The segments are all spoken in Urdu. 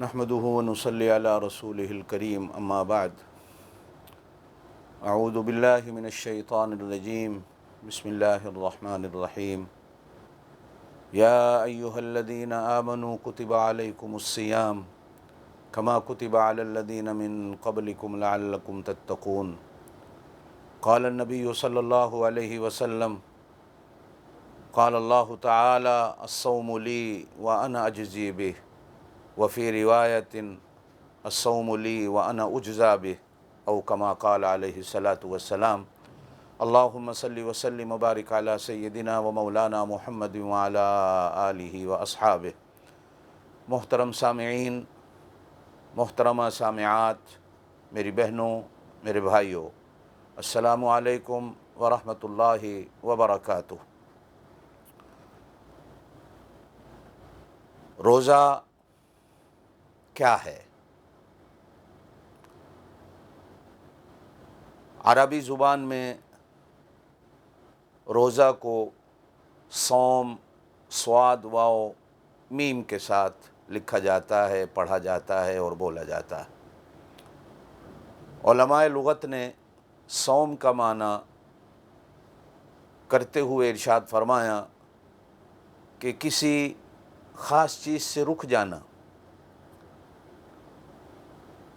نحمده ونصلي على رسوله الكريم اما بعد اعوذ باللہ من الشیطان الرجیم بسم اللہ الرحمن الرحیم یا ایہا الذین آمنوا کتب علیکم الصیام کما کتب علی الذین من قبلکم لعلکم تتقون قال النبی صلی اللہ علیہ وسلم قال اللہ تعالی الصوم لی وانا اجزی بہ وفی روایت الصوم لی وانا اجزا بہ او کما قال علیہ الصلاۃ والسلام اللہم صلی وسلم وبارک علی سیدنا و مولانا محمد وعلی آلہ و اصحابہ۔ محترم سامعین، محترمہ سامعات، میری بہنوں، میرے بھائیوں، السلام علیکم ورحمۃ اللہ وبرکاتہ۔ روزہ کیا ہے؟ عربی زبان میں روزہ کو صوم صاد واو میم کے ساتھ لکھا جاتا ہے، پڑھا جاتا ہے اور بولا جاتا ہے۔ علماء لغت نے صوم کا معنی کرتے ہوئے ارشاد فرمایا کہ کسی خاص چیز سے رک جانا۔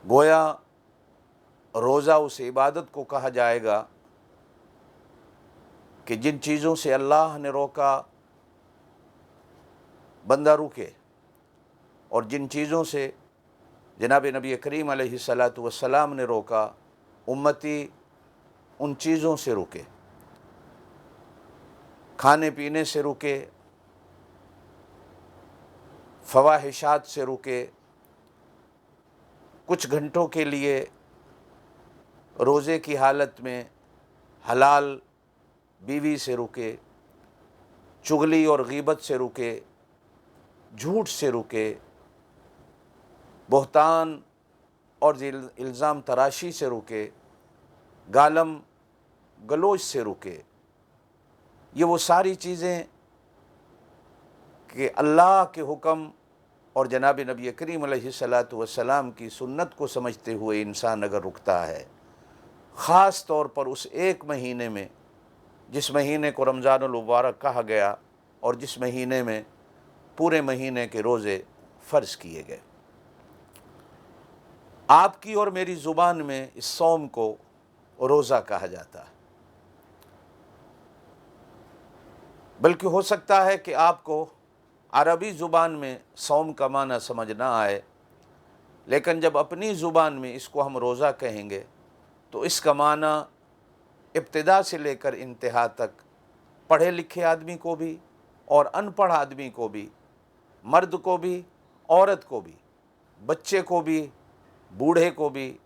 گویا روزہ اس عبادت کو کہا جائے گا کہ جن چیزوں سے اللہ نے روکا بندہ رکے، اور جن چیزوں سے جناب نبی کریم علیہ الصلاۃ والسلام نے روکا امتی ان چیزوں سے رکے، کھانے پینے سے رکے، فواحشات سے رکے، کچھ گھنٹوں کے لیے روزے کی حالت میں حلال بیوی سے رکے، چغلی اور غیبت سے رکے، جھوٹ سے رکے، بہتان اور الزام تراشی سے رکے، گالم گلوچ سے رکے۔ یہ وہ ساری چیزیں کہ اللہ کے حکم اور جناب نبی کریم علیہ الصلاۃ والسلام کی سنت کو سمجھتے ہوئے انسان اگر رکتا ہے، خاص طور پر اس ایک مہینے میں جس مہینے کو رمضان المبارک کہا گیا اور جس مہینے میں پورے مہینے کے روزے فرض کیے گئے۔ آپ کی اور میری زبان میں اس صوم کو روزہ کہا جاتا ہے، بلکہ ہو سکتا ہے کہ آپ کو عربی زبان میں صوم کا معنی سمجھ نہ آئے، لیکن جب اپنی زبان میں اس کو ہم روزہ کہیں گے تو اس کا معنی ابتدا سے لے کر انتہا تک پڑھے لکھے آدمی کو بھی اور ان پڑھ آدمی کو بھی، مرد کو بھی عورت کو بھی، بچے کو بھی بوڑھے کو بھی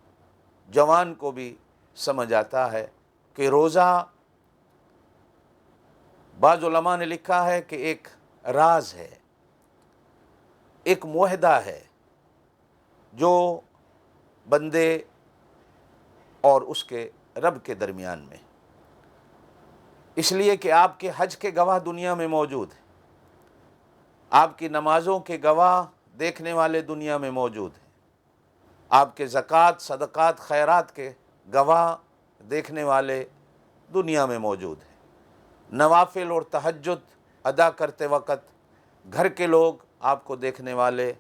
جوان کو بھی سمجھ آتا ہے کہ روزہ، بعض علماء نے لکھا ہے کہ ایک راز ہے، ایک معاہدہ ہے جو بندے اور اس کے رب کے درمیان میں، اس لیے کہ آپ کے حج کے گواہ دنیا میں موجود ہیں، آپ کی نمازوں کے گواہ دیکھنے والے دنیا میں موجود ہیں، آپ کے زکوٰۃ صدقات خیرات کے گواہ دیکھنے والے دنیا میں موجود ہیں، نوافل اور تہجد ادا کرتے وقت گھر کے لوگ آپ کو دیکھنے والے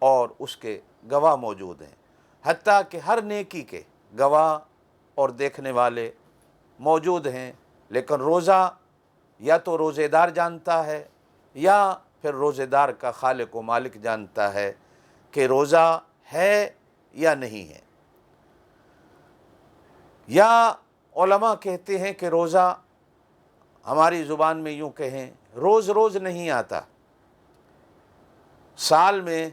اور اس کے گواہ موجود ہیں، حتیٰ کہ ہر نیکی کے گواہ اور دیکھنے والے موجود ہیں۔ لیکن روزہ یا تو روزے دار جانتا ہے یا پھر روزے دار کا خالق و مالک جانتا ہے کہ روزہ ہے یا نہیں ہے۔ یا علماء کہتے ہیں کہ روزہ ہماری زبان میں یوں کہیں روز روز نہیں آتا، سال میں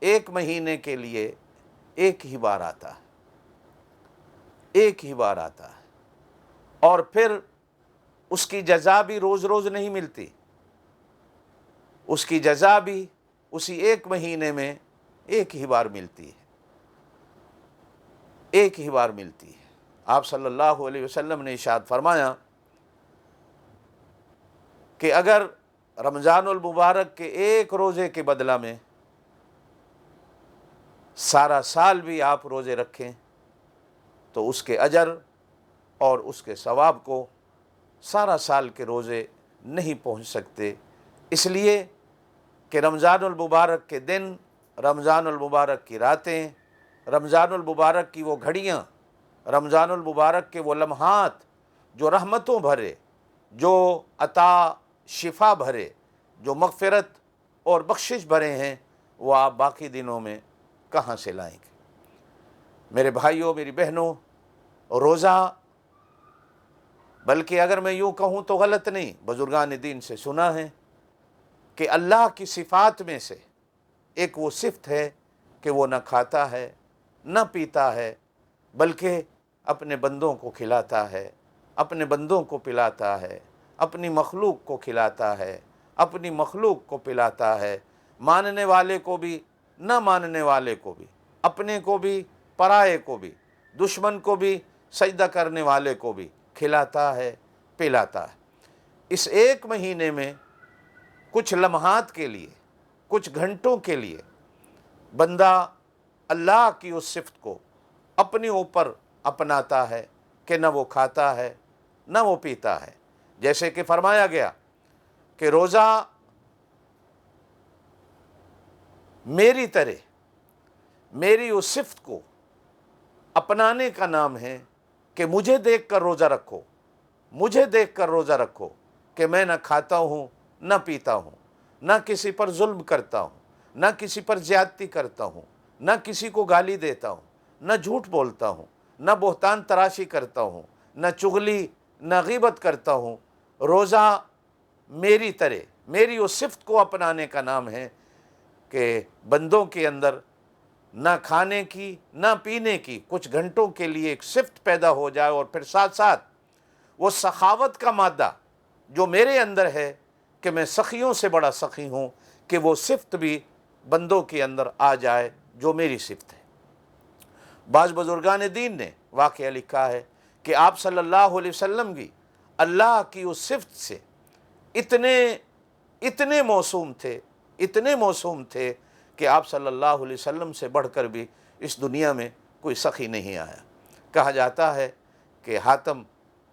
ایک مہینے کے لیے ایک ہی بار آتا ہے، ایک ہی بار آتا ہے، اور پھر اس کی جزا بھی روز روز نہیں ملتی، اس کی جزا بھی اسی ایک مہینے میں ایک ہی بار ملتی ہے، ایک ہی بار ملتی ہے۔ آپ صلی اللہ علیہ وسلم نے ارشاد فرمایا کہ اگر رمضان المبارک کے ایک روزے کے بدلہ میں سارا سال بھی آپ روزے رکھیں تو اس کے اجر اور اس کے ثواب کو سارا سال کے روزے نہیں پہنچ سکتے، اس لیے کہ رمضان المبارک کے دن، رمضان المبارک کی راتیں، رمضان المبارک کی وہ گھڑیاں، رمضان المبارک کے وہ لمحات جو رحمتوں بھرے، جو عطا شفا بھرے، جو مغفرت اور بخشش بھرے ہیں، وہ آپ باقی دنوں میں کہاں سے لائیں گے؟ میرے بھائیوں، میری بہنوں، روزہ، بلکہ اگر میں یوں کہوں تو غلط نہیں، بزرگان دین سے سنا ہے کہ اللہ کی صفات میں سے ایک وہ صفت ہے کہ وہ نہ کھاتا ہے نہ پیتا ہے، بلکہ اپنے بندوں کو کھلاتا ہے، اپنے بندوں کو پلاتا ہے، اپنی مخلوق کو کھلاتا ہے، اپنی مخلوق کو پلاتا ہے، ماننے والے کو بھی نہ ماننے والے کو بھی، اپنے کو بھی پرائے کو بھی، دشمن کو بھی سجدہ کرنے والے کو بھی کھلاتا ہے، پلاتا ہے۔ اس ایک مہینے میں کچھ لمحات کے لیے، کچھ گھنٹوں کے لیے بندہ اللہ کی اس صفت کو اپنے اوپر اپناتا ہے کہ نہ وہ کھاتا ہے نہ وہ پیتا ہے، جیسے کہ فرمایا گیا کہ روزہ میری طرح، میری اس صفت کو اپنانے کا نام ہے کہ مجھے دیکھ کر روزہ رکھو، مجھے دیکھ کر روزہ رکھو کہ میں نہ کھاتا ہوں نہ پیتا ہوں، نہ کسی پر ظلم کرتا ہوں، نہ کسی پر زیادتی کرتا ہوں، نہ کسی کو گالی دیتا ہوں، نہ جھوٹ بولتا ہوں، نہ بہتان تراشی کرتا ہوں، نہ چغلی، نہ غیبت کرتا ہوں۔ روزہ میری طرح، میری اس صفت کو اپنانے کا نام ہے کہ بندوں کے اندر نہ کھانے کی نہ پینے کی کچھ گھنٹوں کے لیے ایک صفت پیدا ہو جائے، اور پھر ساتھ ساتھ وہ سخاوت کا مادہ جو میرے اندر ہے کہ میں سخیوں سے بڑا سخی ہوں، کہ وہ صفت بھی بندوں کے اندر آ جائے جو میری صفت ہے۔ بعض بزرگان دین نے واقعہ لکھا ہے کہ آپ صلی اللہ علیہ وسلم بھی اللہ کی اس صفت سے اتنے موسوم تھے، اتنے موسوم تھے کہ آپ صلی اللہ علیہ وسلم سے بڑھ کر بھی اس دنیا میں کوئی سخی نہیں آیا۔ کہا جاتا ہے کہ حاتم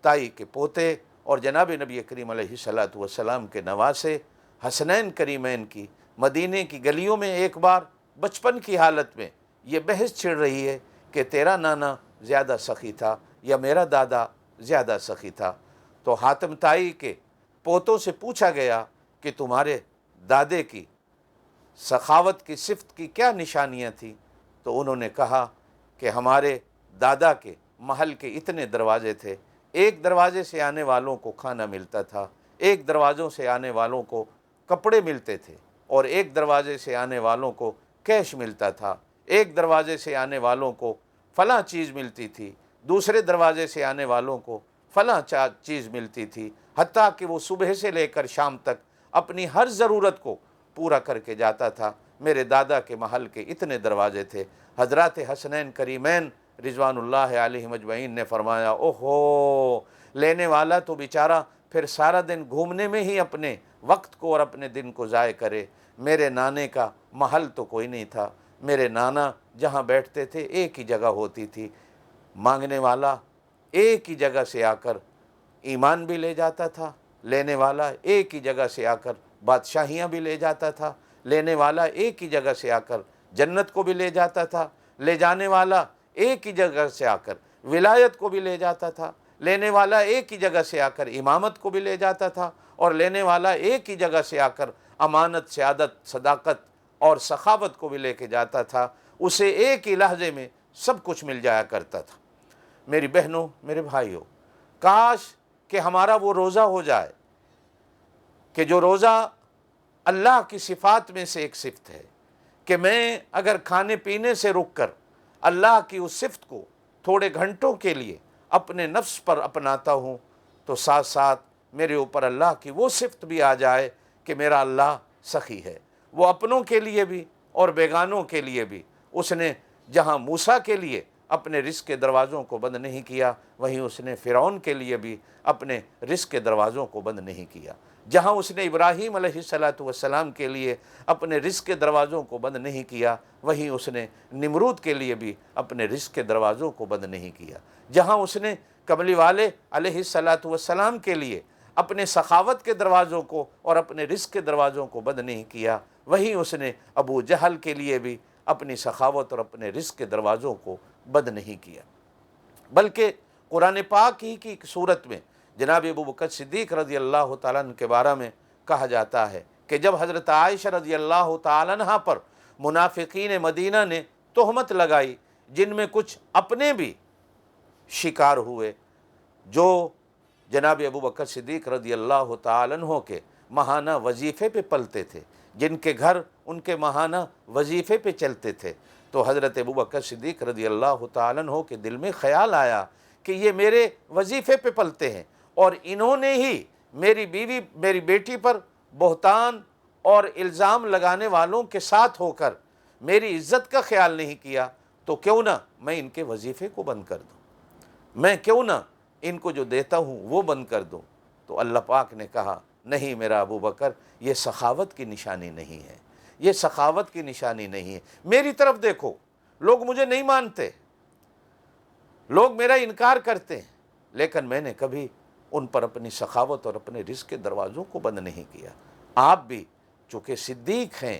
طائی کے پوتے اور جناب نبی کریم علیہ السلام کے نواسے حسنین کریمین کی مدینے کی گلیوں میں ایک بار بچپن کی حالت میں یہ بحث چھڑ رہی ہے کہ تیرا نانا زیادہ سخی تھا یا میرا دادا زیادہ سخی تھا۔ تو حاتم طائی کے پوتوں سے پوچھا گیا کہ تمہارے دادے کی سخاوت کی صفت کی کیا نشانیاں تھیں؟ تو انہوں نے کہا کہ ہمارے دادا کے محل کے اتنے دروازے تھے، ایک دروازے سے آنے والوں کو کھانا ملتا تھا، ایک دروازوں سے آنے والوں کو کپڑے ملتے تھے، اور ایک دروازے سے آنے والوں کو کیش ملتا تھا، ایک دروازے سے آنے والوں کو فلاں چیز ملتی تھی، دوسرے دروازے سے آنے والوں کو فلاں چیز ملتی تھی، حتیٰ کہ وہ صبح سے لے کر شام تک اپنی ہر ضرورت کو پورا کر کے جاتا تھا۔ میرے دادا کے محل کے اتنے دروازے تھے۔ حضرات حسنین کریمین رضوان اللہ علیہ مجمعین نے فرمایا، اوہو، لینے والا تو بیچارہ پھر سارا دن گھومنے میں ہی اپنے وقت کو اور اپنے دن کو ضائع کرے۔ میرے نانے کا محل تو کوئی نہیں تھا، میرے نانا جہاں بیٹھتے تھے ایک ہی جگہ ہوتی تھی، مانگنے والا ایک ہی جگہ سے آ کر ایمان بھی لے جاتا تھا، لینے والا ایک ہی جگہ سے آ کر بادشاہیاں بھی لے جاتا تھا، لینے والا ایک ہی جگہ سے آ کر جنت کو بھی لے جاتا تھا، لے جانے والا ایک ہی جگہ سے آ کر ولایت کو بھی لے جاتا تھا، لینے والا ایک ہی جگہ سے آ کر امامت کو بھی لے جاتا تھا، اور لینے والا ایک ہی جگہ سے آ کر امانت، سعادت، صداقت اور سخاوت کو بھی لے کے جاتا تھا۔ اسے ایک ہی لحظے میں سب کچھ مل جایا کرتا تھا۔ میری بہنوں، میرے بھائیوں، کاش کہ ہمارا وہ روزہ ہو جائے کہ جو روزہ اللہ کی صفات میں سے ایک صفت ہے کہ میں اگر کھانے پینے سے رک کر اللہ کی اس صفت کو تھوڑے گھنٹوں کے لیے اپنے نفس پر اپناتا ہوں تو ساتھ ساتھ میرے اوپر اللہ کی وہ صفت بھی آ جائے کہ میرا اللہ سخی ہے۔ وہ اپنوں کے لیے بھی اور بیگانوں کے لیے بھی، اس نے جہاں موسیٰ کے لیے اپنے رزق کے دروازوں کو بند نہیں کیا، وہیں اس نے فرعون کے لیے بھی اپنے رزق کے دروازوں کو بند نہیں کیا۔ جہاں اس نے ابراہیم علیہ السلام کے لیے اپنے رزق کے دروازوں کو بند نہیں کیا، وہیں اس نے نمرود کے لیے بھی اپنے رزق کے دروازوں کو بند نہیں کیا۔ جہاں اس نے کملی والے علیہ السلام کے لیے اپنے سخاوت کے دروازوں کو اور اپنے رزق کے دروازوں کو بند نہیں کیا، وہیں اس نے ابو جہل کے لیے بھی اپنی سخاوت اور اپنے رزق کے دروازوں کو بند نہیں کیا۔ بلکہ قرآن پاک ہی کی ایک صورت میں جناب ابو بکر صدیق رضی اللہ تعالیٰ عنہ کے بارے میں کہا جاتا ہے کہ جب حضرت عائشہ رضی اللہ تعالیٰ عنہ پر منافقین مدینہ نے تہمت لگائی، جن میں کچھ اپنے بھی شکار ہوئے جو جناب ابو بکر صدیق رضی اللہ تعالیٰ عنہ کے ماہانہ وظیفے پہ پلتے تھے، جن کے گھر ان کے ماہانہ وظیفے پہ چلتے تھے، تو حضرت ابو بکر صدیق رضی اللہ تعالیٰ عنہ کے دل میں خیال آیا کہ یہ میرے وظیفے پہ پلتے ہیں اور انہوں نے ہی میری بیوی میری بیٹی پر بہتان اور الزام لگانے والوں کے ساتھ ہو کر میری عزت کا خیال نہیں کیا، تو کیوں نہ میں ان کے وظیفے کو بند کر دوں، میں کیوں نہ ان کو جو دیتا ہوں وہ بند کر دوں۔ تو اللہ پاک نے کہا نہیں میرا ابو بکر، یہ سخاوت کی نشانی نہیں ہے، یہ سخاوت کی نشانی نہیں ہے۔ میری طرف دیکھو، لوگ مجھے نہیں مانتے، لوگ میرا انکار کرتے ہیں، لیکن میں نے کبھی ان پر اپنی سخاوت اور اپنے رزق کے دروازوں کو بند نہیں کیا۔ آپ بھی چونکہ صدیق ہیں،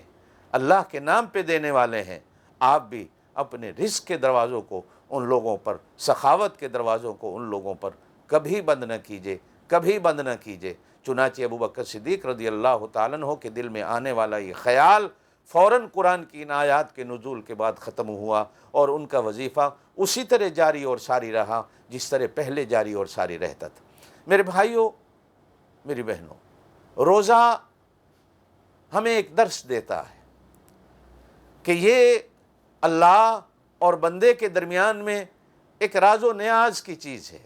اللہ کے نام پہ دینے والے ہیں، آپ بھی اپنے رزق کے دروازوں کو ان لوگوں پر، سخاوت کے دروازوں کو ان لوگوں پر کبھی بند نہ کیجیے، کبھی بند نہ کیجیے۔ چنانچہ ابو بکر صدیق رضی اللہ تعالیٰ عنہ کے دل میں آنے والا یہ خیال فوراً قرآن کی ان آیات کے نزول کے بعد ختم ہوا، اور ان کا وظیفہ اسی طرح جاری اور ساری رہا جس طرح پہلے جاری اور ساری رہتا تھا۔ میرے بھائیوں، میری بہنوں، روزہ ہمیں ایک درس دیتا ہے کہ یہ اللہ اور بندے کے درمیان میں ایک راز و نیاز کی چیز ہے۔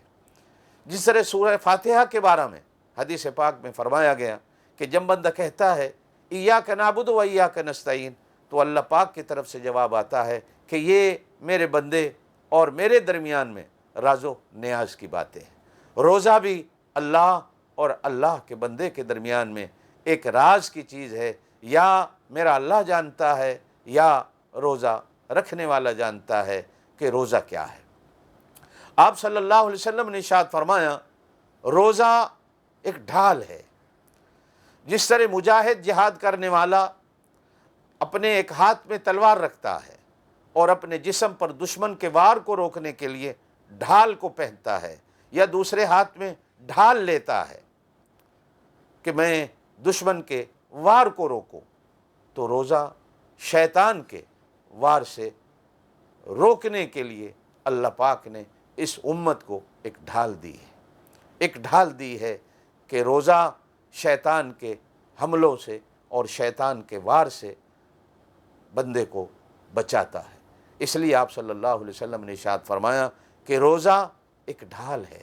جس طرح سورہ فاتحہ کے بارے میں حدیث پاک میں فرمایا گیا کہ جب بندہ کہتا ہے ایاک نعبد و ایاک نستعین، تو اللہ پاک کی طرف سے جواب آتا ہے کہ یہ میرے بندے اور میرے درمیان میں راز و نیاز کی باتیں ہیں۔ روزہ بھی اللہ اور اللہ کے بندے کے درمیان میں ایک راز کی چیز ہے، یا میرا اللہ جانتا ہے یا روزہ رکھنے والا جانتا ہے کہ روزہ کیا ہے۔ آپ صلی اللہ علیہ وسلم نے ارشاد فرمایا روزہ ایک ڈھال ہے۔ جس طرح مجاہد جہاد کرنے والا اپنے ایک ہاتھ میں تلوار رکھتا ہے اور اپنے جسم پر دشمن کے وار کو روکنے کے لیے ڈھال کو پہنتا ہے، یا دوسرے ہاتھ میں ڈھال لیتا ہے کہ میں دشمن کے وار کو روکوں، تو روزہ شیطان کے وار سے روکنے کے لیے اللہ پاک نے اس امت کو ایک ڈھال دی ہے، ایک ڈھال دی ہے کہ روزہ شیطان کے حملوں سے اور شیطان کے وار سے بندے کو بچاتا ہے۔ اس لیے آپ صلی اللہ علیہ وسلم نے ارشاد فرمایا کہ روزہ ایک ڈھال ہے،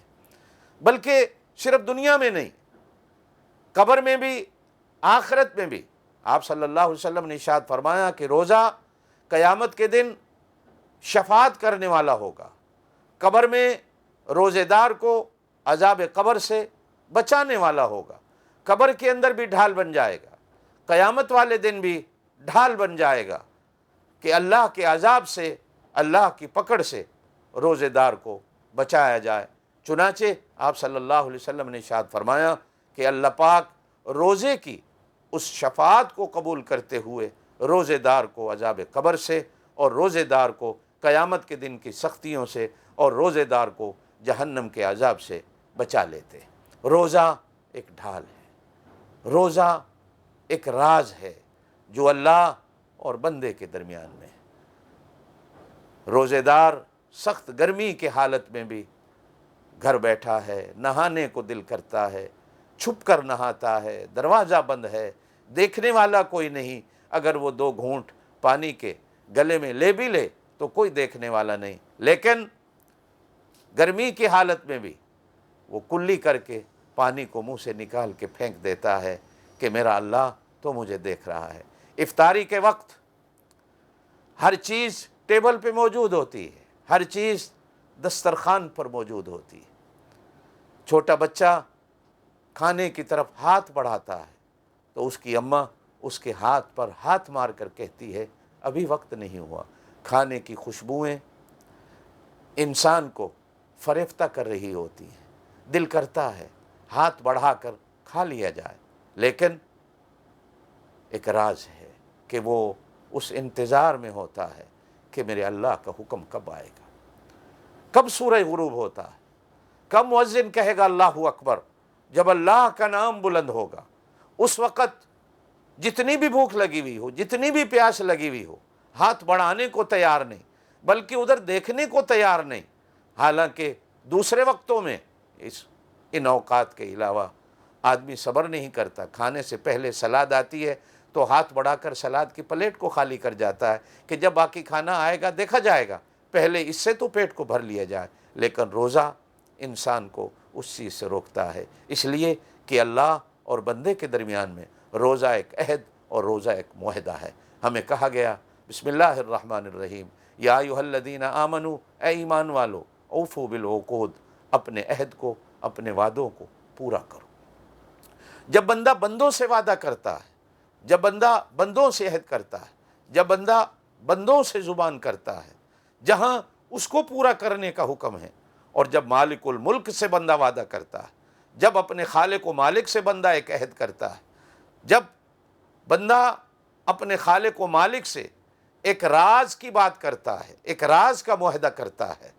بلکہ صرف دنیا میں نہیں، قبر میں بھی، آخرت میں بھی۔ آپ صلی اللہ علیہ وسلم نے ارشاد فرمایا کہ روزہ قیامت کے دن شفاعت کرنے والا ہوگا، قبر میں روزے دار کو عذاب قبر سے بچانے والا ہوگا، قبر کے اندر بھی ڈھال بن جائے گا، قیامت والے دن بھی ڈھال بن جائے گا کہ اللہ کے عذاب سے، اللہ کی پکڑ سے روزے دار کو بچایا جائے۔ چنانچہ آپ صلی اللہ علیہ وسلم نے ارشاد فرمایا کہ اللہ پاک روزے کی اس شفاعت کو قبول کرتے ہوئے روزے دار کو عذاب قبر سے، اور روزے دار کو قیامت کے دن کی سختیوں سے، اور روزے دار کو جہنم کے عذاب سے بچا لیتے ہیں۔ روزہ ایک ڈھال ہے، روزہ ایک راز ہے جو اللہ اور بندے کے درمیان میں ہے۔ روزے دار سخت گرمی کے حالت میں بھی گھر بیٹھا ہے، نہانے کو دل کرتا ہے، چھپ کر نہاتا ہے، دروازہ بند ہے، دیکھنے والا کوئی نہیں، اگر وہ 2 گھونٹ پانی کے گلے میں لے بھی لے تو کوئی دیکھنے والا نہیں، لیکن گرمی کی حالت میں بھی وہ کلی کر کے پانی کو منہ سے نکال کے پھینک دیتا ہے کہ میرا اللہ تو مجھے دیکھ رہا ہے۔ افطاری کے وقت ہر چیز ٹیبل پہ موجود ہوتی ہے، ہر چیز دسترخوان پر موجود ہوتی ہے۔ چھوٹا بچہ کھانے کی طرف ہاتھ بڑھاتا ہے تو اس کی اماں اس کے ہاتھ پر ہاتھ مار کر کہتی ہے ابھی وقت نہیں ہوا۔ کھانے کی خوشبوئیں انسان کو فریفتہ کر رہی ہوتی ہیں، دل کرتا ہے ہاتھ بڑھا کر کھا لیا جائے، لیکن ایک راز ہے کہ وہ اس انتظار میں ہوتا ہے کہ میرے اللہ کا حکم کب آئے گا، کب سورہ غروب ہوتا ہے، کب مؤذن کہے گا اللہ اکبر۔ جب اللہ کا نام بلند ہوگا اس وقت جتنی بھی بھوک لگی ہوئی ہو، جتنی بھی پیاس لگی ہوئی ہو، ہاتھ بڑھانے کو تیار نہیں، بلکہ ادھر دیکھنے کو تیار نہیں۔ حالانکہ دوسرے وقتوں میں ان اوقات کے علاوہ آدمی صبر نہیں کرتا، کھانے سے پہلے سلاد آتی ہے تو ہاتھ بڑھا کر سلاد کی پلیٹ کو خالی کر جاتا ہے کہ جب باقی کھانا آئے گا دیکھا جائے گا، پہلے اس سے تو پیٹ کو بھر لیا جائے۔ لیکن روزہ انسان کو اس چیز سے روکتا ہے، اس لیے کہ اللہ اور بندے کے درمیان میں روزہ ایک عہد اور روزہ ایک معاہدہ ہے۔ ہمیں کہا گیا بسم اللہ الرحمن الرحیم یا ایھا الذین آمنوا، اے ایمان والو، اوفوا بالعقود، اپنے عہد کو، اپنے وعدوں کو پورا کرو۔ جب بندہ بندوں سے وعدہ کرتا ہے، جب بندہ بندوں سے عہد کرتا ہے، جب بندہ بندوں سے زبان کرتا ہے، جہاں اس کو پورا کرنے کا حکم ہے، اور جب مالک الملک سے بندہ وعدہ کرتا ہے، جب اپنے خالق و مالک سے بندہ ایک عہد کرتا ہے، جب بندہ اپنے خالق و مالک سے ایک راز کی بات کرتا ہے، ایک راز کا معاہدہ کرتا ہے،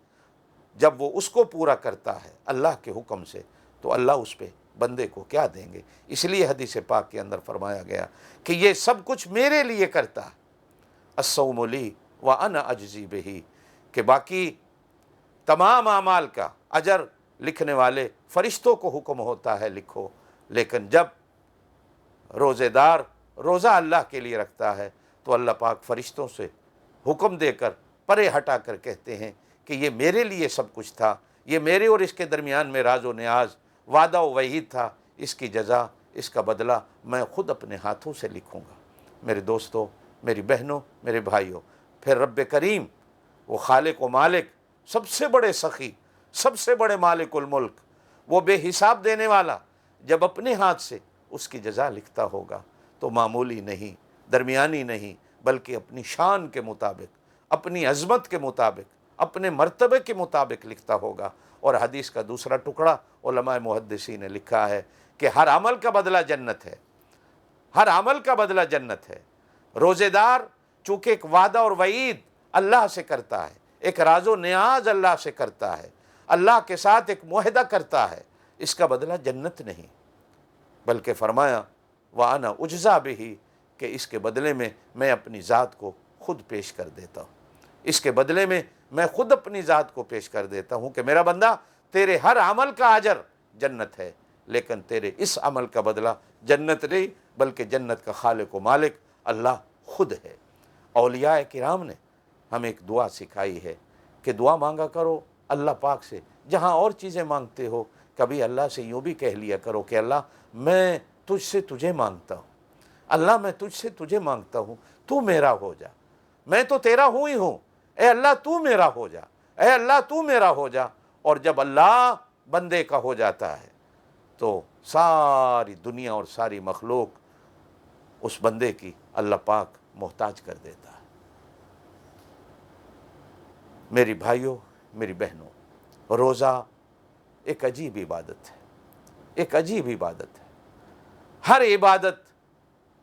جب وہ اس کو پورا کرتا ہے اللہ کے حکم سے، تو اللہ اس پہ بندے کو کیا دیں گے۔ اس لیے حدیث پاک کے اندر فرمایا گیا کہ یہ سب کچھ میرے لیے کرتا ہے، الصوم لی وانا اجزی بہ، کہ باقی تمام اعمال کا اجر لکھنے والے فرشتوں کو حکم ہوتا ہے لکھو، لیکن جب روزے دار روزہ اللہ کے لیے رکھتا ہے تو اللہ پاک فرشتوں سے حکم دے کر پرے ہٹا کر کہتے ہیں کہ یہ میرے لیے سب کچھ تھا، یہ میرے اور اس کے درمیان میں راز و نیاز، وعدہ و وعید تھا، اس کی جزا، اس کا بدلہ میں خود اپنے ہاتھوں سے لکھوں گا۔ میرے دوستوں، میری بہنوں، میرے بھائیوں، پھر رب کریم، وہ خالق و مالک، سب سے بڑے سخی، سب سے بڑے مالک الملک، وہ بے حساب دینے والا، جب اپنے ہاتھ سے اس کی جزا لکھتا ہوگا تو معمولی نہیں، درمیانی نہیں، بلکہ اپنی شان کے مطابق، اپنی عظمت کے مطابق، اپنے مرتبے کے مطابق لکھتا ہوگا۔ اور حدیث کا دوسرا ٹکڑا علماء محدثین نے لکھا ہے کہ ہر عمل کا بدلہ جنت ہے، ہر عمل کا بدلہ جنت ہے۔ روزے دار چونکہ ایک وعدہ اور وعید اللہ سے کرتا ہے، ایک راز و نیاز اللہ سے کرتا ہے، اللہ کے ساتھ ایک معاہدہ کرتا ہے، اس کا بدلہ جنت نہیں، بلکہ فرمایا وَأَنَا أُجْزَىٰ بِهِ، کہ اس کے بدلے میں اپنی ذات کو خود پیش کر دیتا ہوں، اس کے بدلے میں خود اپنی ذات کو پیش کر دیتا ہوں کہ میرا بندہ تیرے ہر عمل کا اجر جنت ہے، لیکن تیرے اس عمل کا بدلہ جنت نہیں، بلکہ جنت کا خالق و مالک اللہ خود ہے۔ اولیاء کرام نے ہمیں ایک دعا سکھائی ہے کہ دعا مانگا کرو اللہ پاک سے، جہاں اور چیزیں مانگتے ہو کبھی اللہ سے یوں بھی کہہ لیا کرو کہ اللہ میں تجھ سے تجھے مانگتا ہوں، اللہ میں تجھ سے تجھے مانگتا ہوں، تو میرا ہو جا، میں تو تیرا ہوں ہی ہوں، اے اللہ تو میرا ہو جا، اے اللہ تو میرا ہو جا۔ اور جب اللہ بندے کا ہو جاتا ہے تو ساری دنیا اور ساری مخلوق اس بندے کی اللہ پاک محتاج کر دیتا ہے۔ میری بھائیوں، میری بہنوں، روزہ ایک عجیب عبادت ہے، ایک عجیب عبادت ہے۔ ہر عبادت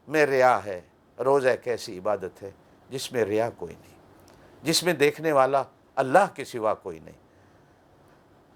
میں ریا ہے، روزہ ایک ایسی عبادت ہے جس میں ریا کوئی نہیں، جس میں دیکھنے والا اللہ کے سوا کوئی نہیں۔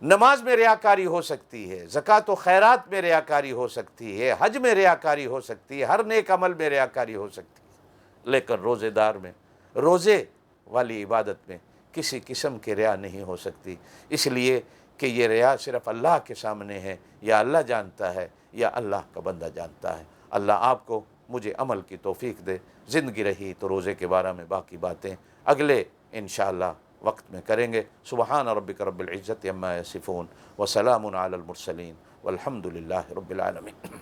نماز میں ریاکاری ہو سکتی ہے، زکوٰۃ و خیرات میں ریاکاری ہو سکتی ہے، حج میں ریاکاری ہو سکتی ہے، ہر نیک عمل میں ریاکاری ہو سکتی ہے، لیکن روزے دار میں، روزے والی عبادت میں کسی قسم کی ریا نہیں ہو سکتی، اس لیے کہ یہ ریا صرف اللہ کے سامنے ہے، یا اللہ جانتا ہے یا اللہ کا بندہ جانتا ہے۔ اللہ آپ کو مجھے عمل کی توفیق دے۔ زندگی رہی تو روزے کے بارے میں باقی باتیں اگلے انشاءاللہ وقت میں کریں گے۔ سبحان ربک رب العزت عما یصفون وسلام علی المرسلین والحمد للہ رب العالمین۔